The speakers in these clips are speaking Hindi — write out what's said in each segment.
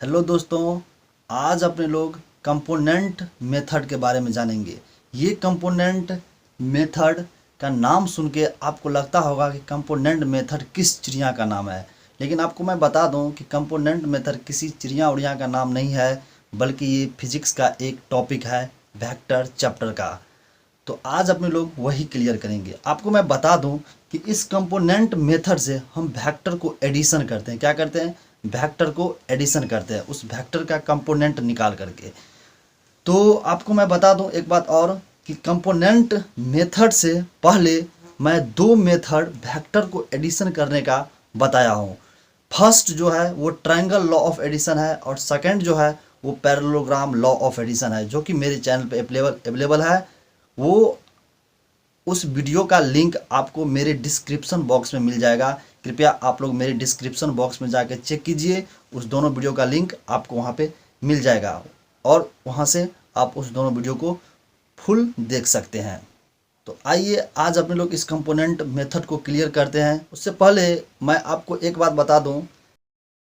हेलो दोस्तों, आज अपने लोग कंपोनेंट मेथड के बारे में जानेंगे। ये कंपोनेंट मेथड का नाम सुन के आपको लगता होगा कि कंपोनेंट मेथड किस चिड़िया का नाम है, लेकिन आपको मैं बता दूं कि कंपोनेंट मेथड किसी चिड़िया उड़िया का नाम नहीं है, बल्कि ये फिजिक्स का एक टॉपिक है, वेक्टर चैप्टर का। तो आज अपने लोग वही क्लियर करेंगे। आपको मैं बता दूं कि इस कंपोनेंट मेथड से हम वेक्टर को एडिशन करते हैं। क्या करते हैं? वेक्टर को एडिशन करते हैं, उस वेक्टर का कंपोनेंट निकाल करके। तो आपको मैं बता दूं एक बात और कि कंपोनेंट मेथड से पहले मैं दो मेथड वेक्टर को एडिशन करने का बताया हूं। फर्स्ट जो है वो ट्रायंगल लॉ ऑफ एडिशन है और सेकंड जो है वो पैरेललोग्राम लॉ ऑफ एडिशन है, जो कि मेरे चैनल पे अवेलेबल है। वो उस वीडियो का लिंक आपको मेरे डिस्क्रिप्शन बॉक्स में मिल जाएगा। कृपया आप लोग मेरे डिस्क्रिप्शन बॉक्स में जाकर चेक कीजिए, उस दोनों वीडियो का लिंक आपको वहाँ पे मिल जाएगा और वहाँ से आप उस दोनों वीडियो को फुल देख सकते हैं। तो आइए आज अपने लोग इस कंपोनेंट मेथड को क्लियर करते हैं। उससे पहले मैं आपको एक बात बता दूं,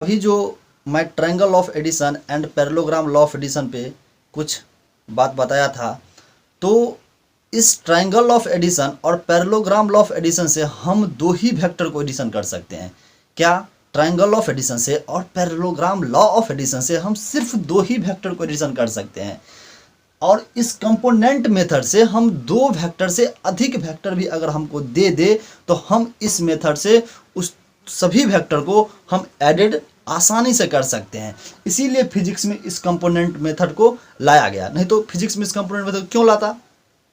अभी जो मैं triangle of addition and parallelogram law of addition पे कुछ बात बताया था, तो इस ट्रायंगल ऑफ एडिशन और पैरेललोग्राम लॉ ऑफ एडिशन से हम दो ही वेक्टर को एडिशन कर सकते हैं। क्या? ट्रायंगल ऑफ एडिशन से और पैरेललोग्राम लॉ ऑफ एडिशन से हम सिर्फ दो ही वेक्टर को एडिशन कर सकते हैं। और इस कंपोनेंट मेथड से हम दो वेक्टर से अधिक वेक्टर भी अगर हमको दे दे तो हम इस मेथड से उस सभी वेक्टर को हम एडेड आसानी से कर सकते हैं। इसीलिए फिजिक्स में इस कंपोनेंट मेथड को लाया गया। नहीं तो फिजिक्स में इस कंपोनेंट मेथड क्यों लाता?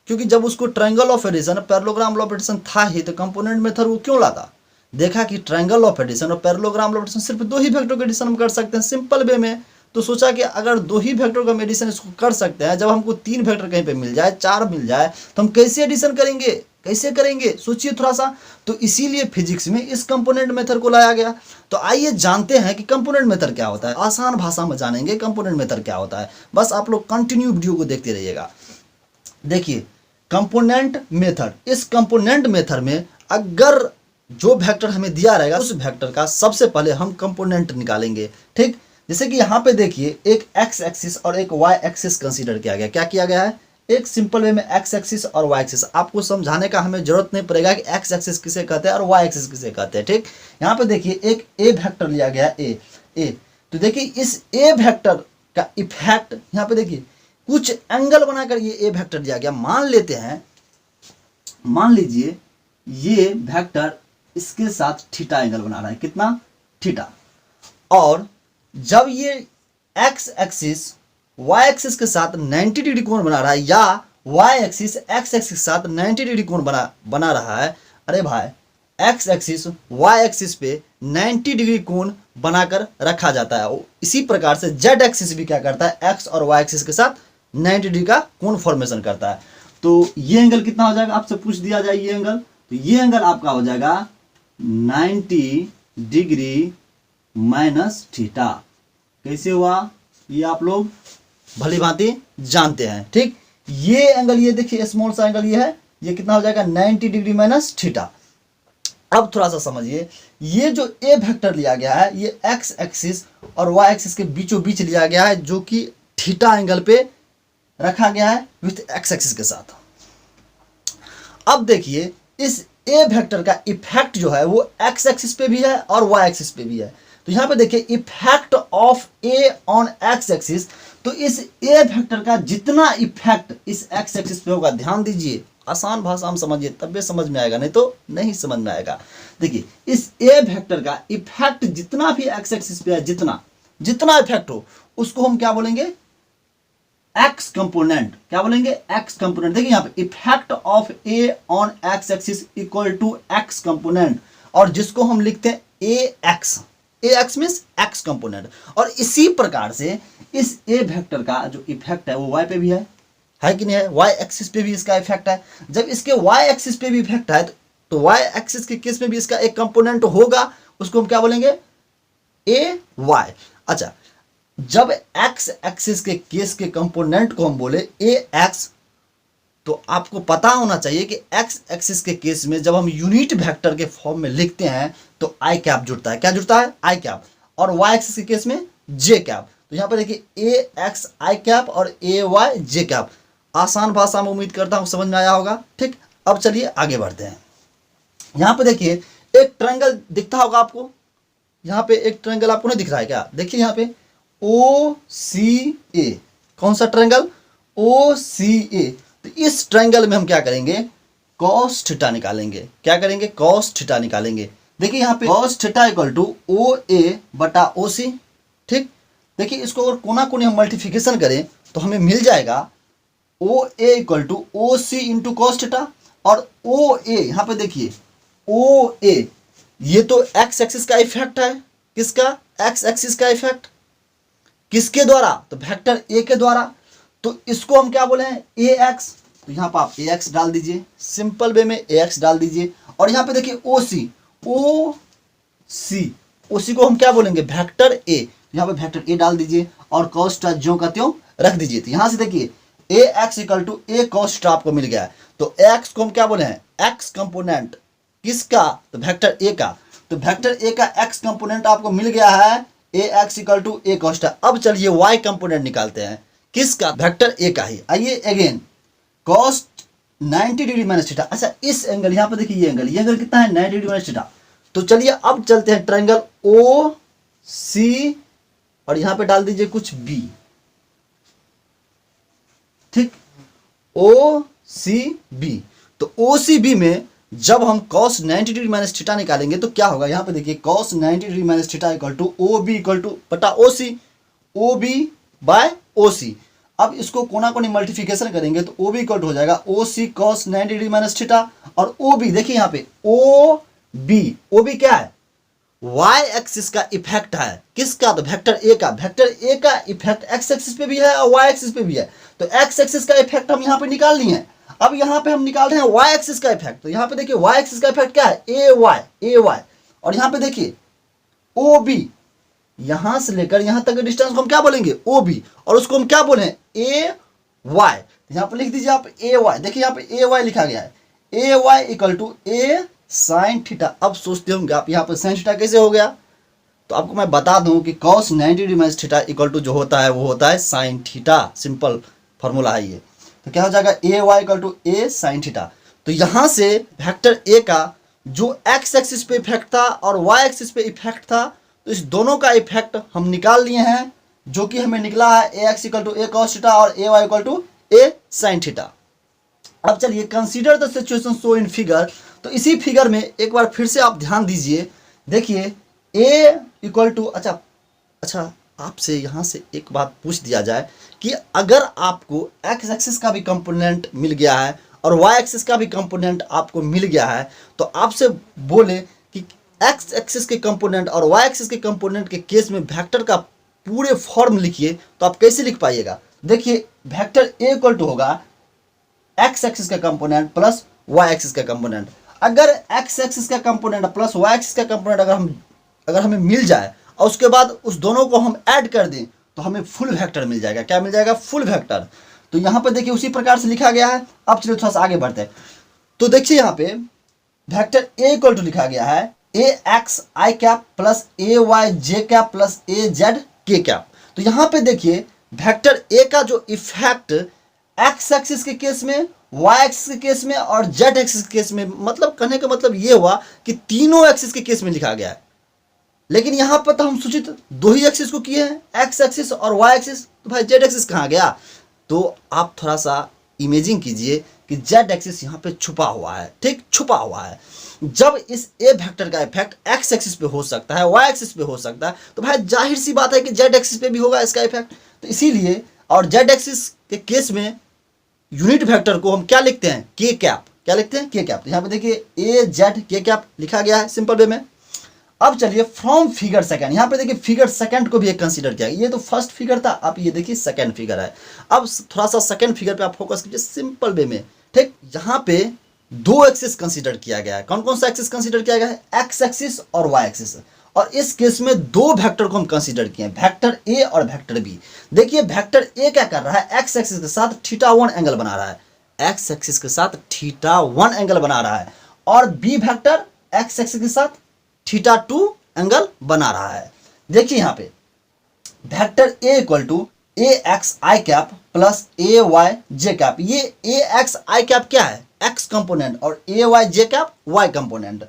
क्योंकि जब उसको triangle of addition parallelogram law of addition था ही, तो कंपोनेंट मेथड वो क्यों लाता? देखा कि ट्रायंगल ऑफ एडिशन और पैरेललोग्राम लॉ ऑफ एडिशन सिर्फ दो ही वेक्टर का एडिशन हम कर सकते हैं सिंपल वे में। तो सोचा कि अगर दो ही वेक्टर का हम एडिशन इसको कर सकते हैं, जब हमको तीन वेक्टर कहीं पे मिल जाए, चार मिल जाए, तो हम कैसे एडिशन करेंगे? कैसे करेंगे? सोचिए थोड़ा सा। तो इसीलिए फिजिक्स में इस कंपोनेंट मेथड को लाया गया। तो आइए जानते हैं कि कंपोनेंट मेथड क्या होता है। आसान भाषा में जानेंगे कंपोनेंट मेथड क्या होता है। बस आप लोग कंटिन्यू वीडियो को देखते रहिएगा। देखिए कंपोनेंट मेथड, इस कंपोनेंट मेथड में अगर जो वेक्टर हमें दिया रहेगा उस वेक्टर का सबसे पहले हम कंपोनेंट निकालेंगे। ठीक, जैसे कि यहाँ पे देखिए एक एक्स एक्सिस और एक वाई एक्सिस कंसीडर किया गया। क्या किया गया है? एक सिंपल वे में एक्स एक्सिस और वाई एक्सिस। आपको समझाने का हमें जरूरत नहीं पड़ेगा कि एक्स एक्सिस किसे कहते हैं और वाई एक्सिस किसे कहते हैं। ठीक, यहाँ पे देखिए एक ए वेक्टर लिया गया है, ए। तो देखिए इस ए वेक्टर का इफेक्ट यहाँ पे देखिए कुछ एंगल बनाकर ये ए वेक्टर दिया गया। मान लेते हैं, मान लीजिए ये वेक्टर इसके साथ थीटा एंगल बना रहा है। कितना? थीटा। और जब ये एक्स एक्सिस वाई एक्सिस के साथ 90 डिग्री कोण बना रहा है, या वाई एक्सिस एक्स एक्सिस के साथ 90 डिग्री कोण बना रहा है, अरे भाई एक्स एक्सिस वाई एक्सिस पे 90 डिग्री कोण बनाकर रखा जाता है। इसी प्रकार से जेड एक्सिस भी क्या करता है? एक्स और वाई एक्सिस के साथ 90 डिग्री का कोण फॉर्मेशन करता है। तो ये एंगल कितना हो जाएगा? आपसे पूछ दिया जाए ये एंगल, तो ये एंगल आपका हो जाएगा 90 डिग्री माइनस थीटा। कैसे हुआ? ये आप लोग भली भांति जानते हैं। ठीक, ये एंगल, ये देखिए स्मॉल सा एंगल ये है, ये कितना हो जाएगा? 90 डिग्री माइनस थीटा। अब थोड़ा सा समझिए, ये जो ए वेक्टर लिया गया है ये एक्स एक्सिस और वाई एक्सिस के बीचों बीच लिया गया है, जो कि थीटा एंगल पे रखा गया है विथ एक्स एक्सिस के साथ। अब देखिए इस ए वेक्टर का इफेक्ट जो है वो एक्स एक्सिस पे भी है और वाई एक्सिस पे भी है। तो यहां पे देखिए effect of A on X axis, तो इस ए वेक्टर का जितना इफेक्ट इस एक्स एक्सिस पे होगा, ध्यान दीजिए, आसान भाषा में समझिए तब भी समझ में आएगा, नहीं तो नहीं समझ में आएगा। देखिए इस ए वेक्टर का इफेक्ट जितना भी एक्स एक्सिस पे है, जितना इफेक्ट हो उसको हम क्या बोलेंगे? X component. क्या बोलेंगे? X component. देखिए यहाँ पे effect of A on X axis equal to X component, और जिसको हम लिखते हैं A X means X component. और इसी प्रकार से इस ए वेक्टर का जो इफेक्ट है वो वाई पे भी है कि नहीं है? वाई एक्सिस पे भी इसका इफेक्ट है। जब इसके वाई एक्सिस पे भी इफेक्ट है तो वाई एक्सिस के केस में भी इसका एक कंपोनेंट होगा, उसको हम क्या बोलेंगे? ए वाई। अच्छा, जब एक्स एक्सिस के केस के कंपोनेंट को हम बोले ए एक्स, तो आपको पता होना चाहिए कि एक्स एक्सिस के केस में जब हम यूनिट वेक्टर के फॉर्म में लिखते हैं तो आई कैप जुड़ता है। क्या जुड़ता है? आई कैप। और वाई एक्सिस के केस में जे कैप। तो यहाँ पे देखिए ए एक्स आई कैप और ए वाई जे कैप। आसान भाषा में उम्मीद करता हूँ समझ में आया होगा। ठीक, अब चलिए आगे बढ़ते हैं। यहाँ पे देखिए एक ट्रायंगल दिखता होगा आपको, यहाँ पे एक ट्रायंगल आपको नहीं दिख रहा है क्या? देखिए यहाँ पे ओ सी ए, कौन सा ट्रायंगल? ओ सी ए। तो इस ट्रायंगल में हम क्या करेंगे? कॉस थीटा निकालेंगे। क्या करेंगे? कॉस थीटा निकालेंगे। देखिए यहाँ पे cos theta equal to O A बटा ओ सी। ठीक, देखिए इसको अगर कोना कोनी हम मल्टीप्लिकेशन करें तो हमें मिल जाएगा ओ ए equal to O C into cos theta. और ओ ए यहाँ पे देखिए ओ ए, ये तो एक्स एक्सिस का इफेक्ट है। किसका? एक्स एक्सिस का इफेक्ट। किसके द्वारा? तो वेक्टर ए के द्वारा। तो इसको हम क्या बोले हैं? A x. तो यहाँ पर आप ए एक्स डाल दीजिए, सिंपल वे में ए एक्स डाल दीजिए। और यहाँ पे देखिए ओ सी, ओ सी, ओ सी को हम क्या बोलेंगे? Vector A. यहाँ पे वेक्टर ए डाल दीजिए और कॉस थीटा ज्यों का त्यों रख दीजिए। तो यहाँ से देखिए A X equal to A cos theta आपको मिल गया है। तो एक्स को हम क्या बोले हैं? X component. किसका? तो वेक्टर ए का। तो वेक्टर ए का एक्स कंपोनेंट आपको मिल गया है A X equal to A cos theta. अब चलिए वाई कंपोनेंट निकालते हैं। किसका? वेक्टर ए का ही। आइए again, cos 90 degree minus theta. अच्छा इस एंगल, यहाँ पे देखिए ये एंगल कितना है? 90 डिग्री माइनस थीटा। तो चलिए अब चलते हैं ट्रायंगल ओ सी और यहाँ पे डाल दीजिए कुछ बी। ठीक, ओ सी बी। तो ओ सी बी में जब हम cos 90 डिग्री माइनस थीटा निकालेंगे तो क्या होगा? यहाँ पे देखिए cos 90 degree minus theta equal to O B equal to बटा ओ सी, ओ बी बाय ओ सी। अब इसको कोना कोनी मल्टीप्लिकेशन करेंगे तो ओ बी इक्वल टू हो जाएगा ओ सी cos 90 डिग्री माइनस थीटा। और ओ बी देखिए यहाँ पे ओ बी क्या है? वाई एक्सिस का इफेक्ट है। किसका? तो वेक्टर ए का। वेक्टर ए का इफेक्ट एक्स एक्सिस पे भी है और वाई एक्सिस पे भी है। तो एक्स एक्सिस का इफेक्ट हम यहाँ पे निकाल लिए हैं। अब यहाँ पे हम निकाल रहे हैं वाई एक्सिस का इफेक्ट। तो यहाँ पे देखिए वाई एक्सिस का इफेक्ट क्या है? A Y. और यहाँ पे देखिए ओ बी, यहां से लेकर यहां तक के डिस्टेंस को हम क्या बोलेंगे? O B. और उसको हम क्या बोले? A Y. यहाँ पे लिख दीजिए आप ए वाई। देखिए यहाँ पे ए वाई लिखा गया है। A Y equal to A sine theta. अब सोचते होंगे आप यहाँ पे साइन थीटा कैसे हो गया? तो आपको मैं बता दूं कि cos 90 degree minus theta equal to जो होता है वो होता है साइन थीटा। सिंपल फॉर्मूला है ये। तो क्या हो जाएगा? A Y equal to A sine theta. तो यहाँ से वेक्टर ए का जो एक्स एक्सिस पे इफेक्ट था और वाई एक्सिस पे इफेक्ट था, तो इस दोनों का इफेक्ट हम निकाल लिए हैं, जो कि हमें निकला है A X equal to A cos theta और A Y equal to A sine theta. अब चलिए consider the situation shown in figure. तो इसी फिगर में एक बार फिर से आप ध्यान दीजिए। देखिए ए इक्वल टू, अच्छा आपसे यहाँ से एक बात पूछ दिया जाए कि अगर आपको एक्स एक्सिस का भी कंपोनेंट मिल गया है और वाई एक्सिस का भी कंपोनेंट आपको मिल गया है, तो आपसे बोले कि एक्स एक्सिस के कंपोनेंट और वाई एक्सिस के कंपोनेंट के केस में वेक्टर का पूरे फॉर्म लिखिए, तो आप कैसे लिख पाइएगा? देखिए वेक्टर ए इक्वल टू होगा एक्स एक्सिस का कंपोनेंट प्लस वाई एक्सिस का कंपोनेंट। अगर एक्स एक्सिस का कंपोनेंट प्लस वाई एक्सिस का कंपोनेंट अगर हमें मिल जाए और उसके बाद उस दोनों को हम ऐड कर दें तो हमें फुल वेक्टर मिल जाएगा। क्या मिल जाएगा? Full vector. तो यहाँ पर देखिए उसी प्रकार से लिखा गया है। अब चलिए थोड़ा सा आगे बढ़ते हैं। तो देखिए यहाँ पे वेक्टर ए इक्वल टू लिखा गया है A X I cap plus A Y J cap plus A Z के कैप। तो यहाँ पे देखिए वेक्टर ए का जो इफेक्ट एक्स एक्सिस के केस में, वाई एक्सिस के केस में और जेड एक्सिस के केस में, मतलब कहने का मतलब ये हुआ कि तीनों एक्सिस के केस में लिखा गया है। लेकिन यहाँ पर तो हम सूचित दो ही एक्सिस को किए हैं, एक्स एक्सिस और वाई एक्सिस। तो भाई जेड एक्सिस कहाँ गया? तो आप थोड़ा सा इमेजिंग कीजिए कि जेड एक्सिस यहाँ पे छुपा हुआ है। ठीक, छुपा हुआ है। जब इस ए वेक्टर का इफेक्ट एक्स एक्सिस पे हो सकता है, वाई एक्सिस पे हो सकता है, तो भाई जाहिर सी बात है कि जेड एक्सिस पे भी होगा इसका इफेक्ट। तो इसीलिए, और जेड एक्सिस के केस में यूनिट वेक्टर को हम क्या लिखते हैं? के कैप। क्या लिखते हैं? के कैप। तो यहाँ पे देखिए ए जेड के कैप लिखा गया है सिंपल वे में। अब चलिए फ्रॉम फिगर सेकंड, यहाँ पे देखिए फिगर सेकंड को भी एक कंसीडर किया। ये तो फर्स्ट फिगर था, अब ये देखिए सेकंड फिगर है। अब थोड़ा सा सेकंड फिगर पे आप फोकस कीजिए सिंपल वे में। ठीक, यहाँ पे दो एक्सिस कंसीडर किया गया है। कौन कौन सा एक्सिस कंसीडर किया गया है? एक्स एक्सिस और वाई एक्सिस। और इस केस में दो वेक्टर को हम कंसीडर किए हैं, वेक्टर ए और वेक्टर बी। देखिए वेक्टर ए क्या कर रहा है? एक्स एक्सिस के साथ θ1 एंगल बना रहा है। एक्स एक्सिस के साथ θ1 एंगल बना रहा है। और बी वेक्टर एक्स एक्सिस के साथ θ2 एंगल बना रहा है। देखिए यहाँ पे vector A equal to A X I cap plus A Y J cap. ये ए एक्स आई कैप क्या है, एक्स कंपोनेंट, और A Y J cap Y component.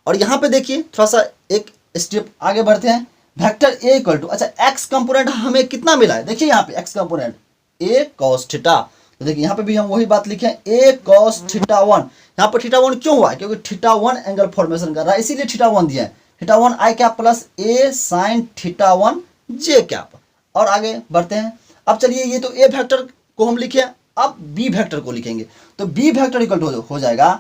और यहाँ पे देखिए थोड़ा सा एक स्टेप आगे बढ़ते हैं। वेक्टर ए इक्वल टू, अच्छा एक्स कंपोनेंट हमें कितना मिला है, देखिए यहाँ पे एक्स कंपोनेंट ए कॉस थीटा। तो देखिए यहाँ पे भी हम वही बात लिखे हैं, ए कॉस थीटा वन। यहाँ पर थीटा वन क्यों हुआ, क्योंकि थीटा वन एंगल फॉर्मेशन कर रहा है, इसीलिए थीटा वन दिया है। Theta one I cap plus A sine theta one J cap. और आगे बढ़ते हैं। अब चलिए ये तो ए वेक्टर को हम लिखे, अब बी वेक्टर को लिखेंगे। तो बी वेक्टर इक्वल टू हो जाएगा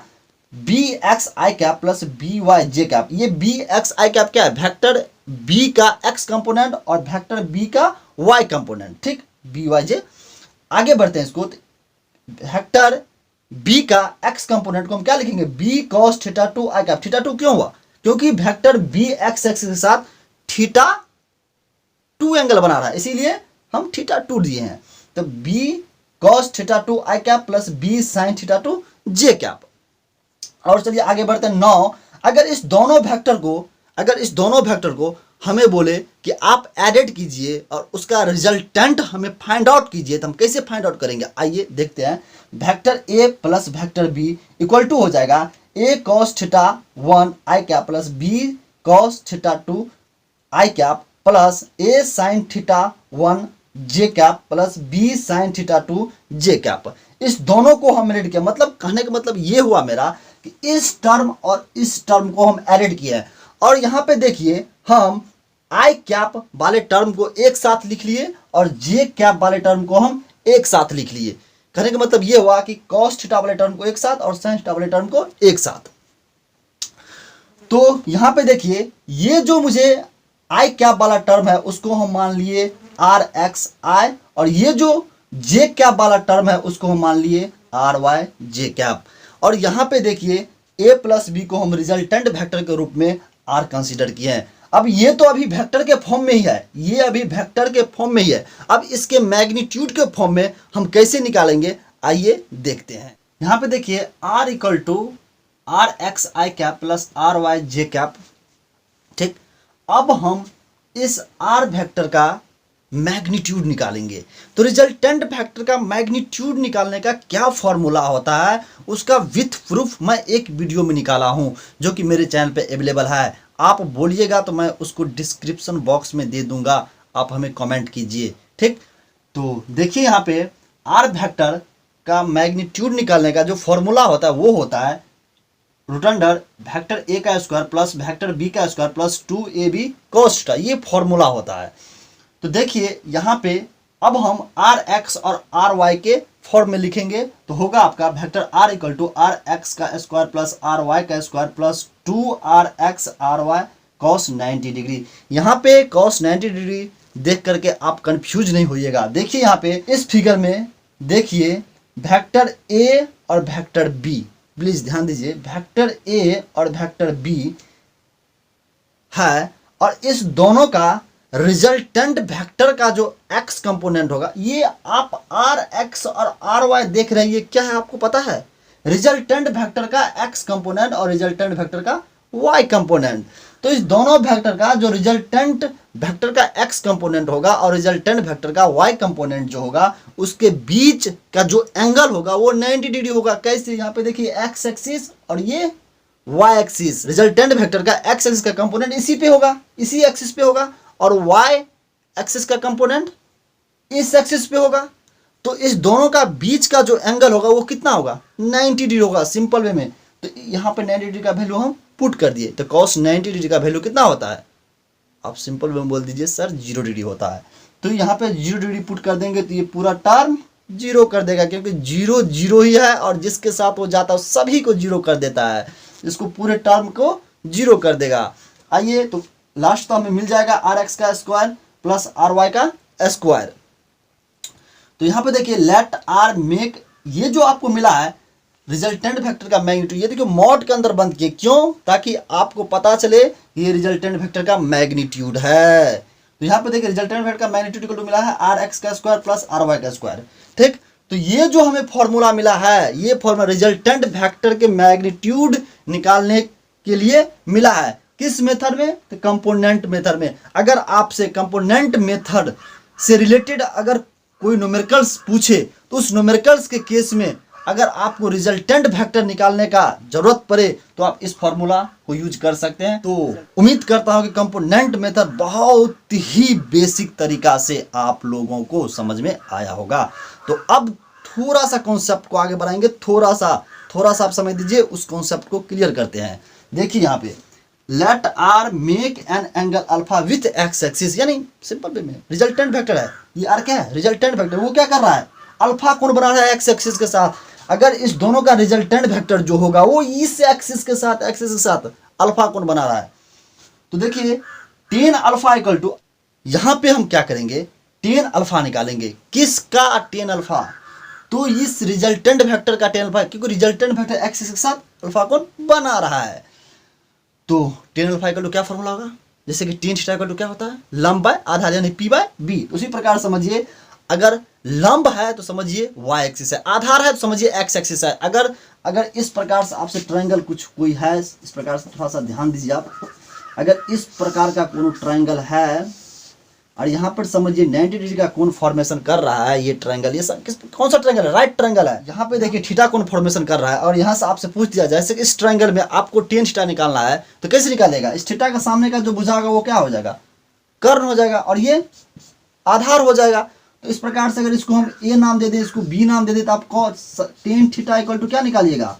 B x I cap plus B Y J cap. ये बी एक्स आई कैप क्या है, वेक्टर बी का एक्स कंपोनेंट और वेक्टर बी का वाई कंपोनेंट, ठीक, बी वाई जे। आगे बढ़ते हैं इसको, वेक्टर बी का एक्स कंपोनेंट को हम क्या लिखेंगे, B cos theta two I cap. Theta two क्यों हुआ, क्योंकि वेक्टर बी एक्स एक्स के साथ थीटा टू एंगल बना रहा है, इसीलिए हम थीटा टू दिए हैं। तो B cos theta two I cap plus B sine theta two J cap. और चलिए आगे बढ़ते हैं। 9, अगर इस दोनों वेक्टर को हमें बोले कि आप एडेड कीजिए और उसका रिजल्टेंट हमें फाइंड आउट कीजिए, तो हम कैसे फाइंड आउट करेंगे, आइए देखते हैं। Vector A plus vector B equal to हो जाएगा A cos theta one I cap plus B cos theta two I cap plus A sine theta one J cap plus B sine theta two J cap. इस दोनों को हम एड किया, मतलब कहने का मतलब ये हुआ मेरा कि इस टर्म और इस टर्म को हम एड किए हैं। और यहाँ पे देखिए हम आई कैप वाले टर्म को एक साथ लिख लिए और जे कैप वाले टर्म को हम एक साथ लिख लिए। कहने का मतलब ये हुआ कि कॉस थीटा वाले टर्म को एक साथ और साइन थीटा वाले टर्म को एक साथ। तो यहाँ पे देखिए ये जो मुझे आई कैप वाला टर्म है उसको हम मान लिए आर एक्स आई, और ये जो जे कैप वाला टर्म है उसको हम मान लिए आर वाई जे कैप। और यहाँ पे देखिए ए प्लस बी को हम रिजल्टेंट वेक्टर के रूप में आर कंसीडर किए हैं। अब ये तो अभी वेक्टर के फॉर्म में ही है, ये अभी वेक्टर के फॉर्म में ही है। अब इसके मैग्नीट्यूड के फॉर्म में हम कैसे निकालेंगे, आइए देखते हैं। यहाँ पे देखिए R equal to R X I cap plus R Y J cap, ठीक। अब हम इस आर वेक्टर का मैग्नीट्यूड निकालेंगे। तो रिजल्टेंट वेक्टर का मैग्नीट्यूड निकालने का क्या फॉर्मूला होता है, उसका विथ प्रूफ मैं एक वीडियो में निकाला हूं जो कि मेरे चैनल पे अवेलेबल है। आप बोलिएगा तो मैं उसको डिस्क्रिप्शन बॉक्स में दे दूंगा, आप हमें कमेंट कीजिए, ठीक। तो देखिए यहाँ पे आर वेक्टर का मैग्नीट्यूड निकालने का जो फॉर्मूला होता है वो होता है रूट अंडर वेक्टर ए का स्क्वायर प्लस वेक्टर बी का square plus 2ab cos theta, ये फॉर्मूला होता है। तो देखिए यहाँ पे अब हम आर एक्स और आर वाई के फॉर्म में लिखेंगे, तो होगा आपका vector R equal to R X का स्क्वायर प्लस आर वाई का square plus 2rx R Y cos 90 degree. यहाँ पे कॉस 90 डिग्री देख करके आप कंफ्यूज नहीं होइएगा। देखिए यहाँ पे इस फिगर में देखिए वेक्टर ए और वेक्टर बी, प्लीज ध्यान दीजिए, वेक्टर ए और वेक्टर बी है, और इस दोनों का रिजल्टेंट वेक्टर का जो एक्स कंपोनेंट होगा, ये आप आर एक्स और आर वाई देख रहे हैं, ये क्या है आपको पता है, रिजल्टेंट वेक्टर का एक्स कंपोनेंट और रिजल्टेंट वेक्टर का वाई कंपोनेंट। तो इस दोनों वेक्टर का जो रिजल्टेंट वेक्टर का एक्स कंपोनेंट होगा और रिजल्टेंट वेक्टर का वाई कंपोनेंट जो होगा, उसके बीच का जो एंगल होगा वो 90 डिग्री होगा। कैसे, यहाँ पे देखिए एक्स एक्सिस और ये वाई एक्सिस, रिजल्टेंट वेक्टर का एक्स एक्सिस का कंपोनेंट इसी पे होगा, इसी एक्सिस पे होगा, और वाई एक्सिस का कंपोनेंट इस एक्सिस पे होगा। तो इस दोनों का बीच का जो एंगल होगा वो कितना होगा, 90 डिग्री होगा सिंपल वे में। तो यहाँ पे 90 डिग्री का वैल्यू हम पुट कर दिए, तो cos 90 डिग्री का वैल्यू कितना होता है, आप सिंपल वे में बोल दीजिए सर 0 डिग्री होता है। तो यहाँ पे 0 डिग्री पुट कर देंगे तो ये पूरा टर्म 0 कर देगा, क्योंकि 0 0 ही है और जिसके साथ वो जाता है सभी को 0 कर देता है, इसको पूरे टर्म को 0 कर देगा। आइए तो लास्ट तो हमें मिल जाएगा आर एक्स का स्क्वायर प्लस आर वाई का स्क्वायर। तो यहाँ पे देखिए लेट आर मेक, ये जो आपको मिला है रिजल्टेंट वेक्टर का मैग्नीट्यूड, ये देखिए मॉड के अंदर बंद किए, क्यों, ताकि आपको पता चले ये रिजल्टेंट वेक्टर का मैग्नीट्यूड है। तो यहाँ पे देखिए रिजल्टेंट वेक्टर का मैग्नीट्यूड इक्वल टू मिला है आर एक्स का स्क्वायर प्लस आर वाई का स्क्वायर, ठीक। तो ये जो हमें फॉर्मूला मिला है, ये फॉर्मूला रिजल्टेंट वेक्टर के मैग्नीट्यूड निकालने के लिए मिला है। किस मेथड में? तो कंपोनेंट मेथड में। अगर आपसे कंपोनेंट मेथड से रिलेटेड अगर कोई न्यूमेरिकल्स पूछे तो उस न्यूमेरिकल्स के केस में अगर आपको रिजल्टेंट वेक्टर निकालने का जरूरत पड़े तो आप इस फॉर्मूला को यूज कर सकते हैं। तो उम्मीद करता हूं कि कंपोनेंट मेथड बहुत ही बेसिक तरीका से आप लोगों को समझ में आया होगा। तो अब थोड़ा सा कॉन्सेप्ट को आगे बढ़ाएंगे, थोड़ा सा आप समझ दीजिए, उस कॉन्सेप्ट को क्लियर करते हैं। देखिए यहाँ पे let R make an angle alpha with X axis, यानी सिंपल वे में रिजल्टेंट वेक्टर है ये। आर क्या है? Resultant vector. वो क्या कर रहा है? अल्फा कोण बना रहा है एक्स एक्सिस के साथ। अगर इस दोनों का रिजल्टेंट वेक्टर जो होगा वो इस एक्सिस के साथ अल्फा कोण बना रहा है। तो देखिए टेन अल्फा इक्वल टू, यहां पे हम क्या करेंगे? टेन अल्फा निकालेंगे। किसका? Tan alpha. तो इस रिजल्टेंट वेक्टर का टेन अल्फा, क्योंकि रिजल्टेंट वेक्टर एक्सिस के साथ अल्फा कोण बना रहा है। तो टेन अल्फा इक्वल टू क्या फॉर्मूला होगा? जैसे कि टेन थीटा इक्वल टू क्या होता है? लंब बाय आधार, यानी पी बाय बी। उसी प्रकार समझिए, अगर लंब है तो समझिए वाई एक्सिस है, आधार है तो समझिए एक्स एक्सिस है। अगर इस प्रकार से आपसे ट्रायंगल कुछ कोई है, इस प्रकार से थोड़ा सा ध्यान दीजिए आप। अगर इस प्रकार का कोई ट्रायंगल है और यहाँ पर समझिए 90 डिग्री का कोण फॉर्मेशन कर रहा है ये ट्रायंगल, ये कौन सा ट्रायंगल है? राइट ट्रायंगल है। यहाँ पे देखिए थीटा कोण फॉर्मेशन कर रहा है और यहाँ से आपसे पूछ दिया जाए जैसे कि इस ट्रायंगल में आपको टेन थीटा निकालना है तो कैसे निकालेगा? इस थीटा का सामने का जो भुजा होगा वो क्या हो जाएगा? कर्ण हो जाएगा और ये आधार हो जाएगा। तो इस प्रकार से अगर इसको हम ए नाम दे दें, इसको बी नाम दे दें, तो आपको टेन थीटा इक्वल टू क्या निकालिएगा?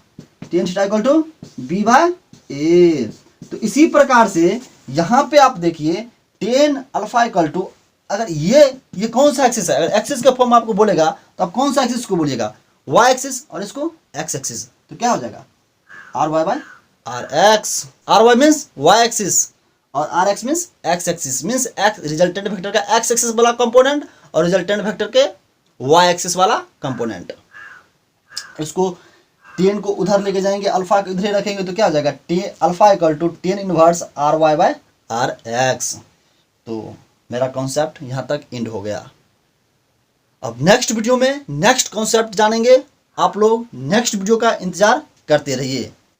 Tan theta equal to B by A. तो इसी प्रकार से यहाँ पे आप देखिए टेन अल्फा इक्वल टू, अगर ये कौन सा एक्सिस है? अगर एक्सिस का फॉर्म आपको बोलेगा तो आप कौन सा एक्सिस को बोलिएगा? वाई एक्सिस और इसको एक्स एक्सिस। तो क्या हो जाएगा? R Y by R X. R Y means Y axis और R X means X axis, means X resultant vector का एक्स एक्सिस वाला कंपोनेंट और रिजल्टेंट वेक्टर के वाई एक्सिस वाला कंपोनेंट। इसको टेन को उधर लेके जाएंगे, अल्फा को इधर रखेंगे तो क्या हो जाएगा? Alpha equal to tan inverse R Y by R X. तो मेरा कॉन्सेप्ट यहाँ तक एंड हो गया। अब नेक्स्ट वीडियो में नेक्स्ट कॉन्सेप्ट जानेंगे। आप लोग नेक्स्ट वीडियो का इंतजार करते रहिए।